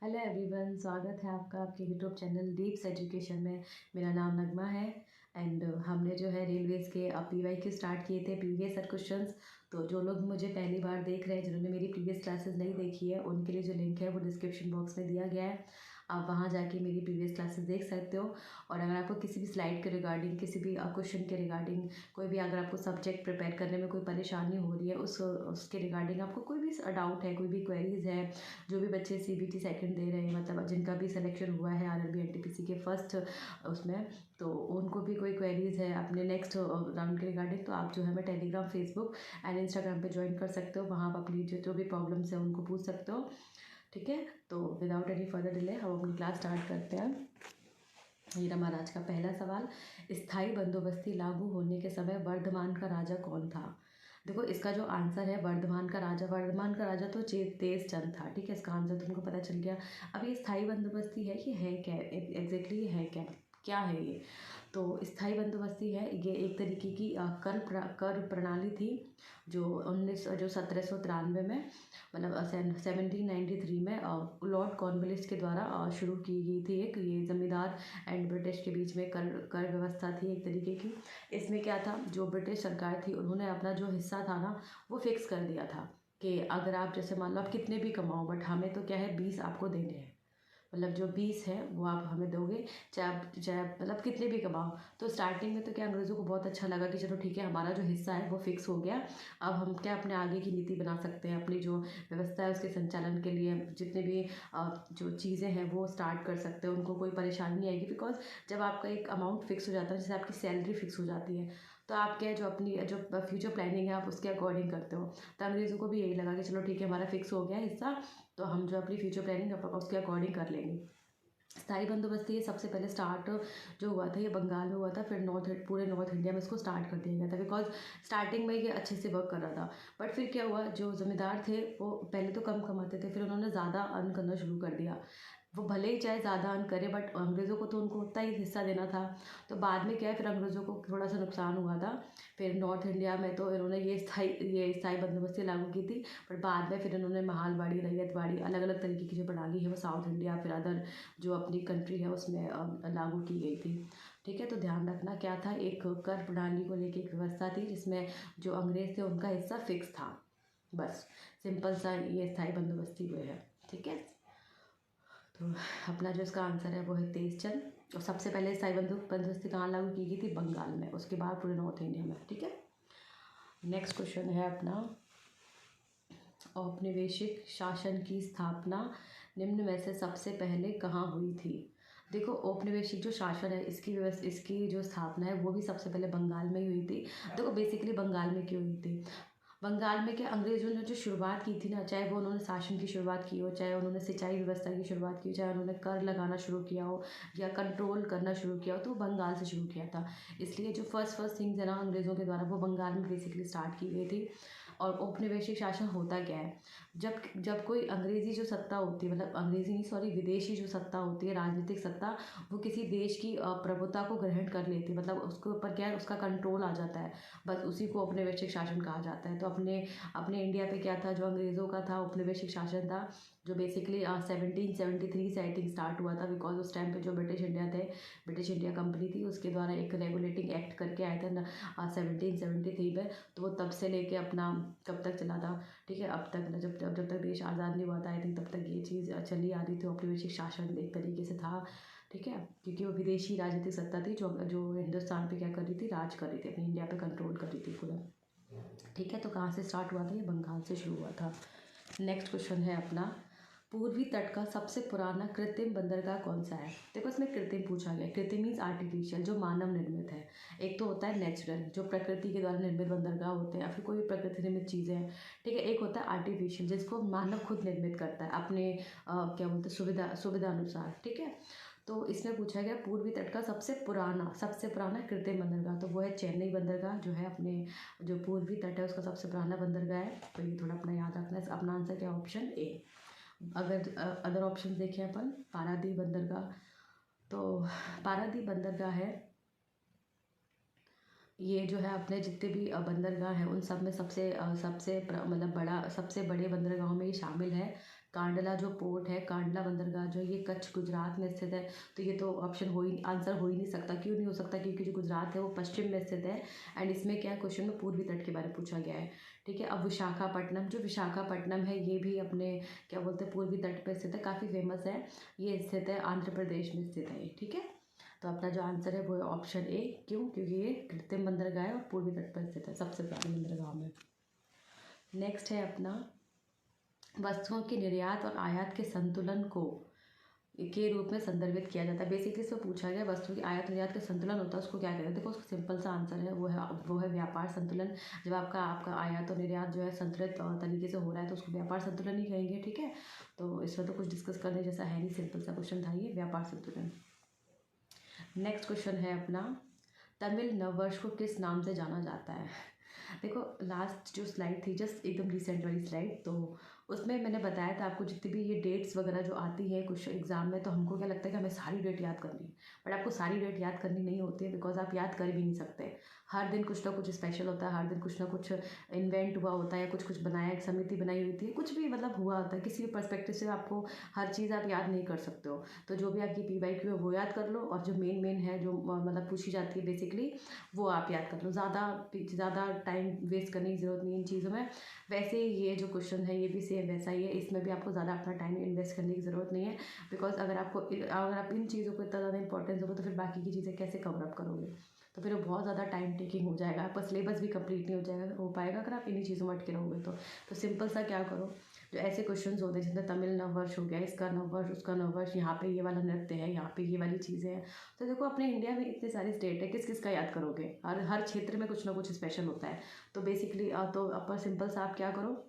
Hello everyone, स्वागत है आपका आपके यूट्यूब चैनल डीप्स एजुकेशन में। मेरा नाम नगमा है एंड हमने जो है रेलवेज़ के PYQ स्टार्ट किए थे, प्रीवियस ईयर क्वेश्चंस। तो जो लोग मुझे पहली बार देख रहे हैं, जिन्होंने मेरी प्रीवियस क्लासेस नहीं देखी है, उनके लिए जो लिंक है वो डिस्क्रिप्शन बॉक्स में दिया गया है। आप वहाँ जाके मेरी प्रीवियस क्लासेस देख सकते हो। और अगर आपको किसी भी स्लाइड के रिगार्डिंग, किसी भी क्वेश्चन के रिगार्डिंग, कोई भी अगर आपको सब्जेक्ट प्रिपेयर करने में कोई परेशानी हो रही है, उसके रिगार्डिंग आपको कोई भी डाउट है, कोई भी क्वेरीज़ है, जो भी बच्चे CBT सेकंड दे रहे हैं, मतलब जिनका भी सिलेक्शन हुआ है RRB NTPC के फर्स्ट उसमें, तो उनको भी कोई क्वेरीज़ है अपने नेक्स्ट राउंड के रिगार्डिंग, तो आप जो है मैं टेलीग्राम, फेसबुक एंड इंस्टाग्राम पे ज्वाइन कर सकते हो। वहाँ आप अपनी जो भी प्रॉब्लम्स है उनको पूछ सकते हो। ठीक है, तो विदाउट एनी फर्दर डिले हम अपनी क्लास स्टार्ट करते हैं। ये हमारा आज का पहला सवाल, स्थायी बंदोबस्ती लागू होने के समय वर्धमान का राजा कौन था? देखो, इसका जो आंसर है वर्धमान का राजा तो तेज चंद था। ठीक है, इसका आंसर तुमको पता चल गया। अब ये स्थायी बंदोबस्ती है, ये है क्या एग्जैक्टली, ये है क्या है ये? तो स्थायी बंदोबस्ती है, ये एक तरीके की कर प्रणाली थी जो 1793 में, मतलब 1793 में लॉर्ड कॉर्नवालिस के द्वारा शुरू की गई थी। एक ये ज़मींदार एंड ब्रिटिश के बीच में कर व्यवस्था थी एक तरीके की। इसमें क्या था, जो ब्रिटिश सरकार थी उन्होंने अपना जो हिस्सा था ना वो फिक्स कर दिया था कि अगर आप जैसे मान लो आप कितने भी कमाओ, बट हमें तो क्या है 20 आपको देने हैं। मतलब जो 20 है वो आप हमें दोगे, चाहे मतलब कितने भी कमाओ। तो स्टार्टिंग में तो क्या अंग्रेज़ों को बहुत अच्छा लगा कि चलो ठीक है, हमारा जो हिस्सा है वो फिक्स हो गया। अब हम क्या अपने आगे की नीति बना सकते हैं, अपनी जो व्यवस्था है उसके संचालन के लिए जितने भी जो चीज़ें हैं वो स्टार्ट कर सकते हैं। उनको कोई परेशानी नहीं आएगी, बिकॉज जब आपका एक अमाउंट फिक्स हो जाता है, जैसे आपकी सैलरी फिक्स हो जाती है, तो आप क्या है जो अपनी जो फ्यूचर प्लानिंग है आप उसके अकॉर्डिंग करते हो। तो अंग्रेज़ों को भी यही लगा कि चलो ठीक है, हमारा फिक्स हो गया हिस्सा, तो हम जो अपनी फ्यूचर प्लानिंग उसके अकॉर्डिंग कर लेंगे। स्थायी बंदोबस्ती ये सबसे पहले स्टार्ट जो हुआ था ये बंगाल में हुआ था, फिर पूरे नॉर्थ इंडिया में इसको स्टार्ट कर दिया गया था, बिकॉज स्टार्टिंग में ये अच्छे से वर्क कर रहा था। बट फिर क्या हुआ, जो ज़मींदार थे वो पहले तो कम कमाते थे, फिर उन्होंने ज़्यादा अर्न करना शुरू कर दिया। वो भले ही चाहे ज़्यादा अर्न करे, बट अंग्रेज़ों को तो उनको उतना ही हिस्सा देना था। तो बाद में क्या है, फिर अंग्रेज़ों को थोड़ा सा नुकसान हुआ था। फिर नॉर्थ इंडिया में तो इन्होंने ये स्थायी बंदोबस्ती लागू की थी। बट बाद में फिर इन्होंने महालवाड़ी, रैयतवाड़ी, अलग अलग तरीके की जो प्रणाली है वो साउथ इंडिया, फिर अदर जो अपनी कंट्री है उसमें लागू की गई थी। ठीक है, तो ध्यान रखना क्या था, एक कर प्रणाली को लेके एक व्यवस्था थी जिसमें जो अंग्रेज़ थे उनका हिस्सा फिक्स था। बस सिंपल सा ये स्थायी बंदोबस्ती हुए है। ठीक है, तो अपना जो इसका आंसर है वो है तेज चंद। और सबसे पहले स्थायी बंदोबस्ती कहाँ लागू की गई थी? बंगाल में, उसके बाद पूरे नॉर्थ इंडिया में। ठीक है, नेक्स्ट क्वेश्चन है अपना, औपनिवेशिक शासन की स्थापना निम्न में से सबसे पहले कहाँ हुई थी? देखो, औपनिवेशिक जो शासन है इसकी जो स्थापना है वो भी सबसे पहले बंगाल में ही हुई थी। देखो, बेसिकली बंगाल में क्यों हुई थी? बंगाल में क्या अंग्रेज़ों ने जो शुरुआत की थी ना, चाहे वो उन्होंने शासन की शुरुआत की हो, चाहे उन्होंने सिंचाई व्यवस्था की शुरुआत की हो, चाहे उन्होंने कर लगाना शुरू किया हो या कंट्रोल करना शुरू किया हो, तो वो बंगाल से शुरू किया था। इसलिए जो फर्स्ट थिंग्स है ना अंग्रेज़ों के द्वारा, वो बंगाल में बेसिकली स्टार्ट की गई थी। और औपनिवेशिक शासन होता क्या है, जब कोई अंग्रेज़ी जो सत्ता होती है, मतलब अंग्रेज़ी नहीं सॉरी विदेशी जो सत्ता होती है, राजनीतिक सत्ता, वो किसी देश की प्रभुता को ग्रहण कर लेती है, मतलब उसके ऊपर क्या है उसका कंट्रोल आ जाता है। बस उसी को औपनिवेशिक शासन कहा जाता है। तो अपने अपने इंडिया पे क्या था, जो अंग्रेज़ों का था औपनिवेशिक शासन था, जो बेसिकली 1773 से आई थिंक स्टार्ट हुआ था, बिकॉज उस टाइम पे जो ब्रिटिश इंडिया थे, ब्रिटिश इंडिया कंपनी थी, उसके द्वारा एक रेगुलेटिंग एक्ट करके आए थे 1773 में। तो वो तब से लेके अपना कब तक चला था? ठीक है, अब तक जब तक देश आज़ाद नहीं हुआ था आई थिंक, तब तक ये चीज़ चली आ रही थी। औपनिवेशिक शासन एक तरीके से था। ठीक है, क्योंकि वो विदेशी राजनीतिक सत्ता थी जो जो हिंदुस्तान पे क्या कर रही थी, राज कर रही थी, अपनी इंडिया पे कंट्रोल कर रही थी पूरा। ठीक है, तो कहाँ से स्टार्ट हुआ था? ये बंगाल से शुरू हुआ था। नेक्स्ट क्वेश्चन है अपना, पूर्वी तट का सबसे पुराना कृत्रिम बंदरगाह कौन सा है? देखो, इसमें कृत्रिम पूछा गया। कृत्रिम मीन्स आर्टिफिशियल, जो मानव निर्मित है। एक तो होता है नेचुरल, जो प्रकृति के द्वारा निर्मित बंदरगाह होते हैं या फिर कोई भी प्रकृति निर्मित चीज़ें हैं। ठीक है, एक होता है आर्टिफिशियल, जिसको मानव खुद निर्मित करता है अपने क्या बोलते हैं, सुविधा अनुसार। ठीक है, तो इसमें पूछा गया पूर्वी तट का सबसे पुराना कृत्रिम बंदरगाह, तो वो है चेन्नई बंदरगाह, जो है अपने जो पूर्वी तट है उसका सबसे पुराना बंदरगाह है। तो ये थोड़ा अपना याद रखना है। अपना आंसर क्या, ऑप्शन ए। अगर अदर ऑप्शन देखें अपन, पारादीप बंदरगाह, तो पारादीप बंदरगाह है, ये जो है अपने जितने भी बंदरगाह हैं उन सब में सबसे मतलब सबसे बड़े बंदरगाहों में ये शामिल है। कांडला जो पोर्ट है, कांडला बंदरगाह जो ये कच्छ गुजरात में स्थित है। तो ये तो ऑप्शन आंसर हो ही नहीं सकता। क्यों नहीं हो सकता? क्योंकि जो गुजरात है वो पश्चिम में स्थित है। एंड इसमें क्या क्वेश्चन में पूर्वी तट के बारे में पूछा गया है। ठीक है। अब विशाखापट्टनम, जो विशाखापट्टनम है ये भी अपने क्या बोलते हैं पूर्वी तट पर स्थित है, काफ़ी फेमस है। ये स्थित है आंध्र प्रदेश में स्थित है ये। ठीक है। तो अपना जो आंसर है वो है ऑप्शन ए। क्यों? क्योंकि ये कृत्रिम बंदरगाह है और पूर्वी तट पर स्थित है, सबसे पुरानी बंदरगाह में। नेक्स्ट है अपना वस्तुओं के निर्यात और आयात के संतुलन को के रूप में संदर्भित किया जाता है। बेसिकली इसमें पूछा गया वस्तु की आयात निर्यात का संतुलन होता है उसको क्या कहते हैं। देखो उसका सिंपल सा आंसर है वो है व्यापार संतुलन। जब आपका आयात और निर्यात जो है संतुलित तरीके से हो रहा है तो उसको व्यापार संतुलन ही कहेंगे। ठीक है। तो इसमें तो कुछ डिस्कस करने जैसा है नहीं, सिंपल सा क्वेश्चन था ये, व्यापार संतुलन। नेक्स्ट क्वेश्चन है अपना तमिल नववर्ष को किस नाम से जाना जाता है। देखो लास्ट जो स्लाइड थी जस्ट एकदम रिसेंट वाली स्लाइड, तो उसमें मैंने बताया था आपको जितनी भी ये डेट्स वगैरह जो आती है कुछ एग्जाम में, तो हमको क्या लगता है कि हमें सारी डेट याद करनी है। बट आपको सारी डेट याद करनी नहीं होती है, बिकॉज आप याद कर भी नहीं सकते। हर दिन कुछ ना कुछ स्पेशल होता है, हर दिन कुछ ना कुछ इन्वेंट हुआ होता है, कुछ कुछ बनाया, एक समिति बनाई होती है, कुछ भी मतलब हुआ होता है। किसी भी पर्सपेक्टिव से आपको हर चीज़ आप याद नहीं कर सकते हो। तो जो भी आपकी PYQ है वो याद कर लो, और जो मेन है जो मतलब पूछी जाती है बेसिकली वो आप याद कर लो। ज़्यादा टाइम वेस्ट करने की ज़रूरत नहीं इन चीज़ों में। वैसे ये जो क्वेश्चन है ये भी सेम वैसा ही है, इसमें भी आपको ज़्यादा अपना टाइम इन्वेस्ट करने की ज़रूरत नहीं है। बिकॉज अगर आप इन चीज़ों को इतना ज़्यादा इंपॉर्टेंस दोगे तो फिर बाकी की चीज़ें कैसे कवर अप करोगे। तो फिर वो बहुत ज़्यादा टाइम टेकिंग हो जाएगा, आपका सिलेबस भी कंप्लीट नहीं हो पाएगा अगर आप इन्हीं चीज़ों में अटके रहोगे। तो सिंपल सा क्या करो, जो ऐसे क्वेश्चंस होते हैं जिसमें तमिल नववर्ष हो गया, इसका नववर्ष उसका नववर्ष, यहाँ पे ये वाला नृत्य है, यहाँ पे ये वाली चीज़ें हैं। तो देखो अपने इंडिया में इतने सारे स्टेट है, किस किस का याद करोगे। हर क्षेत्र में कुछ ना कुछ स्पेशल होता है। तो बेसिकली तो अपन सिंपल सा आप क्या करो,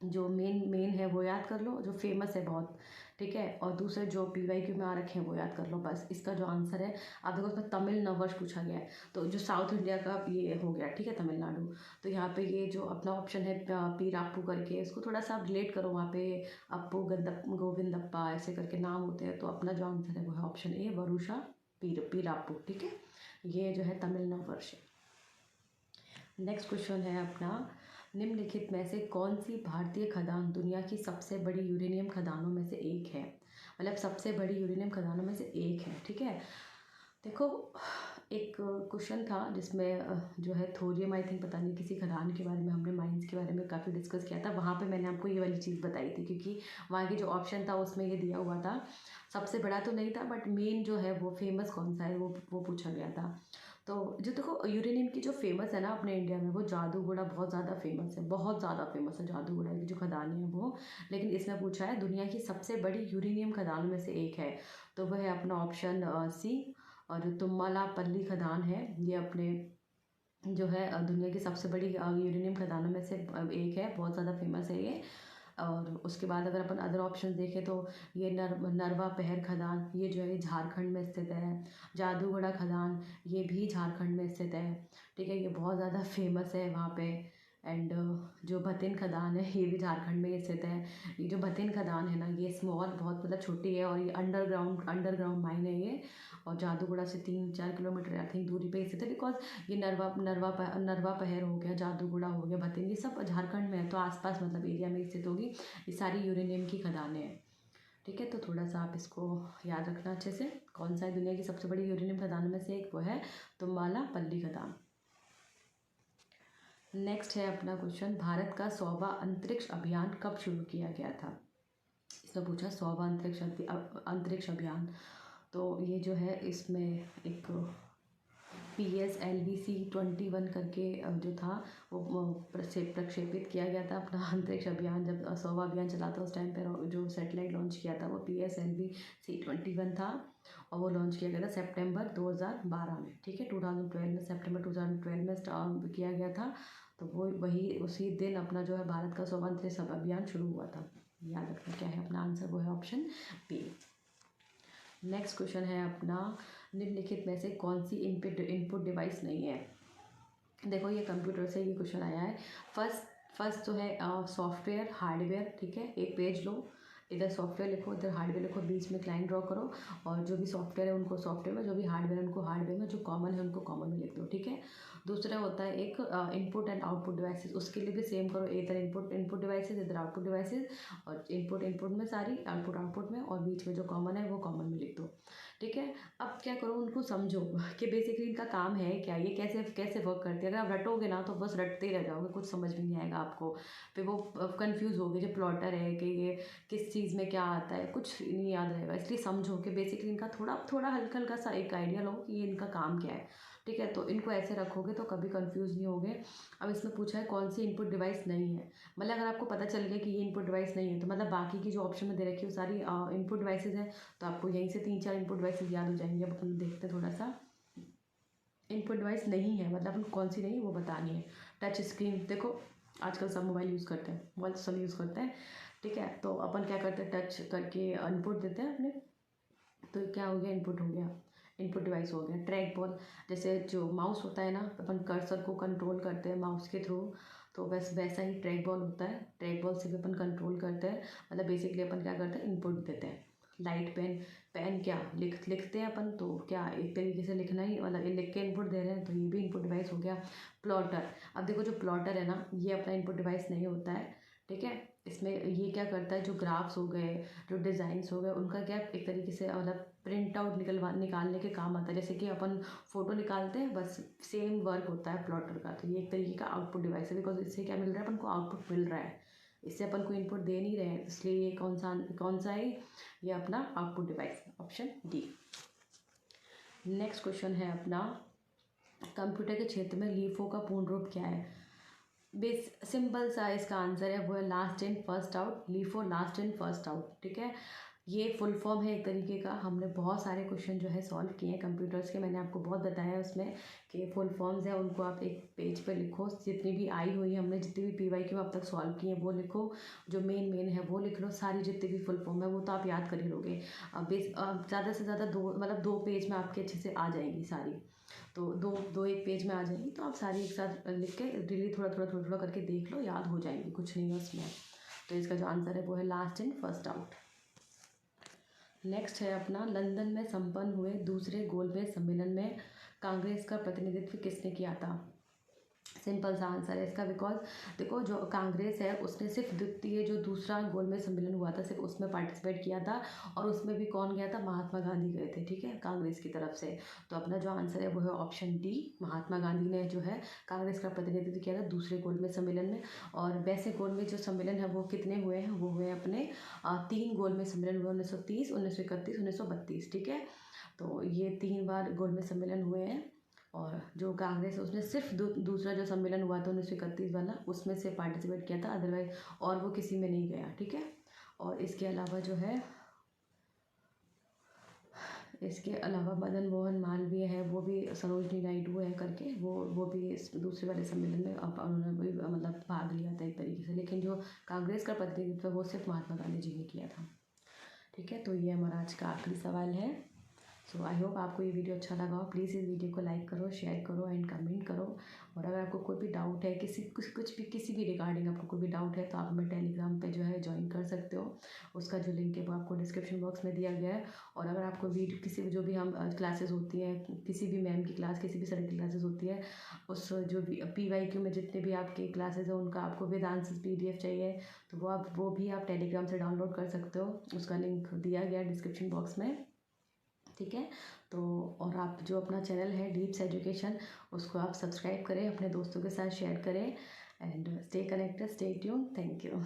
जो मेन है वो याद कर लो, जो फेमस है बहुत। ठीक है। और दूसरे जो PYQ में आ रखे हैं वो याद कर लो, बस। इसका जो आंसर है आप देखो उसमें तमिल नववर्ष पूछा गया है, तो जो साउथ इंडिया का ये हो गया। ठीक है। तमिलनाडु। तो यहाँ पे ये जो अपना ऑप्शन है पीराप्पू करके, इसको थोड़ा सा आप रिलेट करो, वहाँ पे अप्पू गोविंदप्पा ऐसे करके नाम होते हैं। तो अपना जो आंसर है वो है ऑप्शन ए, वरुषा पीराप्पू। ठीक है। ये जो है तमिल नववर्ष है। नेक्स्ट क्वेश्चन है अपना निम्नलिखित में से कौन सी भारतीय खदान दुनिया की सबसे बड़ी यूरेनियम खदानों में से एक है। मतलब सबसे बड़ी यूरेनियम खदानों में से एक है। ठीक है। देखो एक क्वेश्चन था जिसमें जो है थोरियम, आई थिंक पता नहीं किसी खदान के बारे में, हमने माइंस के बारे में काफ़ी डिस्कस किया था। वहाँ पे मैंने आपको ये वाली चीज़ बताई थी, क्योंकि वहाँ की जो ऑप्शन था उसमें ये दिया हुआ था। सबसे बड़ा तो नहीं था, बट मेन जो है वो फेमस कौन सा है वो पूछा गया था। तो जो देखो यूरेनियम की जो फेमस है ना अपने इंडिया में, वो जादूगोड़ा बहुत ज़्यादा फेमस है, बहुत ज़्यादा फेमस है जादूगोड़ा की जो खदानें हैं वो। लेकिन इसमें पूछा है दुनिया की सबसे बड़ी यूरेनियम खदानों में से एक है, तो वह है अपना ऑप्शन सी। और जो तुम्बालापल्ली खदान है ये अपने जो है दुनिया की सबसे बड़ी यूरेनियम खदानों में से एक है, बहुत ज़्यादा फेमस है ये। और उसके बाद अगर अपन अदर ऑप्शन देखें तो ये नरवा पहर खदान, ये जो है झारखंड में स्थित है। जादूगोड़ा खदान ये भी झारखंड में स्थित है। ठीक है। ये बहुत ज़्यादा फेमस है वहाँ पे। एंड जो भतिन खदान है ये भी झारखंड में ही स्थित है। ये जो भतिन खदान है ना ये स्मॉल बहुत मतलब छोटी है, और ये अंडरग्राउंड माइन है ये। और जादूगोड़ा से 3-4 किलोमीटर आई थिंक दूरी पे स्थित है। बिकॉज ये नरवा पहर हो गया, जादूगोड़ा हो गया, भतिन, ये सब झारखंड में है, तो आसपास मतलब एरिया में स्थित होगी। ये सारी यूरेनियम की खदानें हैं। ठीक है। तो थोड़ा सा आप इसको याद रखना अच्छे से, कौन सा है दुनिया की सबसे बड़ी यूरेनियम खदानों में से एक, वो है तुम्बालापल्ली खदान। नेक्स्ट है अपना क्वेश्चन भारत का 100वां अंतरिक्ष अभियान कब शुरू किया गया था। इसमें पूछा 100वां अंतरिक्ष अभियान। तो ये जो है इसमें एक PSLV-C-21 करके जो था वो प्रक्षेपित किया गया था अपना अंतरिक्ष अभियान। जब 100वां अभियान चला था उस टाइम पर जो सैटेलाइट लॉन्च किया था वो PSLV-C-21 था, और वो लॉन्च किया गया था सितंबर 2012 में। ठीक है। 2012 में, सितंबर 2012 में किया गया था। तो वो उसी दिन अपना जो है भारत का 100वां अंतरिक्ष अभियान शुरू हुआ था। याद रखना क्या है अपना आंसर, वो है ऑप्शन बी। नेक्स्ट क्वेश्चन है अपना निम्नलिखित में से कौन सी इनपुट डिवाइस नहीं है। देखो ये कंप्यूटर से ये क्वेश्चन आया है। फर्स्ट जो है सॉफ्टवेयर हार्डवेयर। ठीक है। एक पेज लो, इधर सॉफ्टवेयर लिखो, इधर हार्डवेयर लिखो, बीच में लाइन ड्रॉ करो, और जो भी सॉफ्टवेयर है उनको सॉफ्टवेयर में, जो भी हार्डवेयर है उनको हार्डवेयर में, जो कॉमन है उनको कॉमन में लिख दो। ठीक है। दूसरा होता है एक इनपुट एंड आउटपुट डिवाइसेस, उसके लिए भी सेम करो, इधर इनपुट डिवाइसेस, इधर आउटपुट डिवाइसेस, और इनपुट में सारी, आउटपुट में, और बीच में जो कॉमन है वो कॉमन में लिख दो। ठीक है। अब क्या करो, उनको समझो कि बेसिकली इनका काम है क्या, ये कैसे कैसे वर्क करती है। अगर आप रटोगे ना तो बस रटते ही रह जाओगे, कुछ समझ में नहीं आएगा आपको, फिर वो कंफ्यूज होगे जो प्लॉटर है कि ये किस चीज़ में क्या आता है, कुछ नहीं याद रहेगा। इसलिए समझो कि बेसिकली इनका थोड़ा थोड़ा हल्का हल्का सा एक आइडिया लो कि ये इनका काम क्या है। ठीक है, तो इनको ऐसे रखोगे तो कभी कंफ्यूज नहीं होगे। अब इसमें पूछा है कौन सी इनपुट डिवाइस नहीं है, मतलब अगर आपको पता चल गया कि ये इनपुट डिवाइस नहीं है तो मतलब बाकी की जो ऑप्शन में दे रखी है वो सारी इनपुट डिवाइसेज हैं, तो आपको यहीं से 3-4 इनपुट डिवाइसेज याद हो जाएंगे। अब अपन देखते हैं थोड़ा सा। इनपुट डिवाइस नहीं है मतलब अपन कौन सी नहीं है वो बतानी है। टच स्क्रीन, देखो आजकल सब मोबाइल यूज़ करते हैं, मोबाइल सब यूज़ करते हैं। ठीक है, तो अपन क्या करते हैं, टच करके इनपुट देते हैं अपने, तो क्या हो गया, इनपुट हो गया, इनपुट डिवाइस हो गया। ट्रैक बॉल, जैसे जो माउस होता है ना, अपन कर्सर को कंट्रोल करते हैं माउस के थ्रू, तो बस वैसा ही ट्रैक बॉल होता है। ट्रैक बॉल से भी अपन कंट्रोल करते हैं, मतलब बेसिकली अपन क्या करते हैं, इनपुट देते हैं। लाइट पेन, पेन क्या लिखते हैं अपन, तो क्या एक तरीके से लिखना ही, मतलब ये लिख के इनपुट दे रहे हैं, तो ये भी इनपुट डिवाइस हो गया। प्लॉटर, अब देखो जो प्लॉटर है ना, ये अपना इनपुट डिवाइस नहीं होता है। ठीक है, इसमें ये क्या करता है, जो ग्राफ्स हो गए, जो डिज़ाइंस हो गए, उनका क्या एक तरीके से मतलब प्रिंट आउट निकालने के काम आता है। जैसे कि अपन फ़ोटो निकालते हैं, बस सेम वर्क होता है प्लॉटर का। तो ये एक तरीके का आउटपुट डिवाइस है, बिकॉज इससे क्या मिल रहा है, अपन को आउटपुट मिल रहा है, इससे अपन को इनपुट दे नहीं रहे हैं, इसलिए ये कौन सा है, ये अपना output device, option D. Next question है अपना, कंप्यूटर के क्षेत्र में लीफो का पूर्ण रूप क्या है। बेस सिंपल सा इसका आंसर है, वो है last in first out, LIFO last in first out. ठीक है, ये फुल फॉर्म है एक तरीके का। हमने बहुत सारे क्वेश्चन जो है सॉल्व किए हैं कंप्यूटर्स के, मैंने आपको बहुत बताया उसमें कि फुल फॉर्म्स है, उनको आप एक पेज पे लिखो, जितनी भी आई हुई हमने, जितनी भी PYQ अब तक सॉल्व किए हैं वो लिखो, जो मेन है वो लिख लो, सारी जितनी भी फुल फॉर्म है वो तो आप याद कर ही लोगे। अब ज़्यादा से ज़्यादा दो पेज में आपके अच्छे से आ जाएंगी सारी, तो दो एक पेज में आ जाएंगी, तो आप सारी एक साथ लिख के डेली थोड़ा करके देख लो, याद हो जाएंगी, कुछ नहीं है उसमें। तो इसका जो आंसर है वो है last in first out. Next है अपना, लंदन में संपन्न हुए दूसरे गोलमेज सम्मेलन में कांग्रेस का प्रतिनिधित्व किसने किया था। सिंपल सा आंसर है इसका, बिकॉज देखो जो कांग्रेस है उसने सिर्फ द्वितीय जो दूसरा गोलमेज सम्मेलन हुआ था सिर्फ उसमें पार्टिसिपेट किया था, और उसमें भी कौन गया था, महात्मा गांधी गए थे। ठीक है, कांग्रेस की तरफ से। तो अपना जो आंसर है वो है ऑप्शन डी, महात्मा गांधी ने जो है कांग्रेस का प्रतिनिधित्व किया था दूसरे गोलमेज सम्मेलन में। और वैसे गोलमेज जो सम्मेलन है वो कितने हुए हैं, वो हुए अपने 3 गोलमेज सम्मेलन हुए, 1930, 1931, 1932। ठीक है, तो ये 3 बार गोलमेज सम्मेलन हुए हैं। और जो कांग्रेस है उसने सिर्फ दूसरा जो सम्मेलन हुआ था 1931 वाला, उसमें से पार्टिसिपेट किया था, अदरवाइज और वो किसी में नहीं गया। ठीक है, और इसके अलावा जो है, इसके अलावा मदन मोहन मालवीय है, वो भी सरोजनी नायडू है करके, वो भी इस दूसरे वाले सम्मेलन में उन्होंने भी मतलब भाग लिया था एक तरीके से, लेकिन जो कांग्रेस का प्रतिनिधित्व वो सिर्फ महात्मा गांधी जी ने किया था। ठीक है, तो ये हमारा आज का आखिरी सवाल है। सो आई होप आपको ये वीडियो अच्छा लगा हो। प्लीज़ इस वीडियो को लाइक करो, शेयर करो एंड कमेंट करो। और अगर आपको कोई भी डाउट है, किसी भी रिगार्डिंग आपको कोई भी डाउट है, तो आप हमें टेलीग्राम पे जो है ज्वाइन कर सकते हो। उसका जो लिंक है वो आपको डिस्क्रिप्शन बॉक्स में दिया गया है। और अगर आपको वीडियो किसी जो भी हम क्लासेस होती हैं, किसी भी मैम की क्लास, किसी भी सर की क्लासेस होती है, उस जो भी PYQ में जितने भी आपके क्लासेस हैं उनका आपको विद आंसर्स PDF चाहिए, तो वो भी आप टेलीग्राम से डाउनलोड कर सकते हो। उसका लिंक दिया गया है डिस्क्रिप्शन बॉक्स में। ठीक है, तो और आप जो अपना चैनल है डीप्स एजुकेशन, उसको आप सब्सक्राइब करें, अपने दोस्तों के साथ शेयर करें, and stay connected, stay tune. Thank you.